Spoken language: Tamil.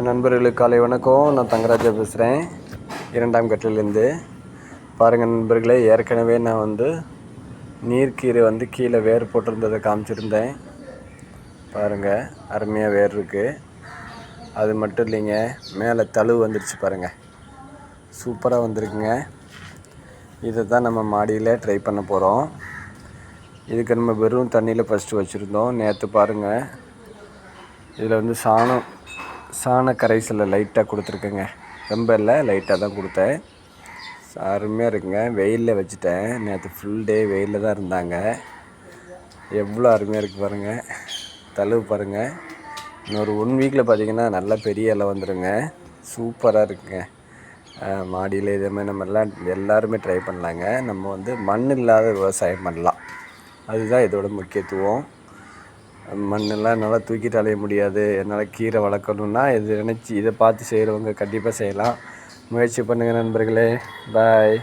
நண்பர்களுக்கு காலை வணக்கம். நான் தங்கராஜா பேசுகிறேன், 2ஆம் கட்டிலேருந்து. பாருங்கள் நண்பர்களே, ஏற்கனவே நான் நீர்க்கீரை கீழே வேர் போட்டிருந்ததை காமிச்சிருந்தேன். பாருங்கள், அருமையாக வேர் இருக்குது. அது மட்டும் இல்லைங்க, மேலே தழுவு வந்துடுச்சு பாருங்கள், சூப்பராக வந்திருக்குங்க. இதை தான் நம்ம மாடியில் ட்ரை பண்ண போகிறோம். இதுக்கு நம்ம வெறும் தண்ணியில் ஃபஸ்ட்டு வச்சுருந்தோம். நேற்று பாருங்கள், இதில் சாண கரைசலை லைட்டாக கொடுத்துருக்கேங்க. ரொம்ப இல்லை, லைட்டாக தான் கொடுத்தேன். அருமையாக இருக்குங்க. வெயிலில் வச்சுட்டேன். நேற்று ஃபுல் டே வெயிலில் தான் இருந்தாங்க. எவ்வளோ அருமையாக இருக்குது பாருங்கள். தழுவு பாருங்கள். இன்னொரு 1 வீக்கில் பார்த்திங்கன்னா நல்லா பெரிய இலை வந்துடுங்க. சூப்பராக இருக்குங்க. மாடியில் இதேமாதிரி நம்ம எல்லாருமே ட்ரை பண்ணலாங்க. நம்ம மண் இல்லாத விவசாயம் பண்ணலாம். அதுதான் இதோட முக்கியத்துவம். மண்ணெல்லாம் என்னால் தூக்கிட்டு அலைய முடியாது, என்னால் கீரை வளர்க்கணுன்னா இதை பார்த்து செய்கிறவங்க கண்டிப்பாக செய்யலாம். முயற்சி பண்ணுங்கள் நண்பர்களே. பாய்.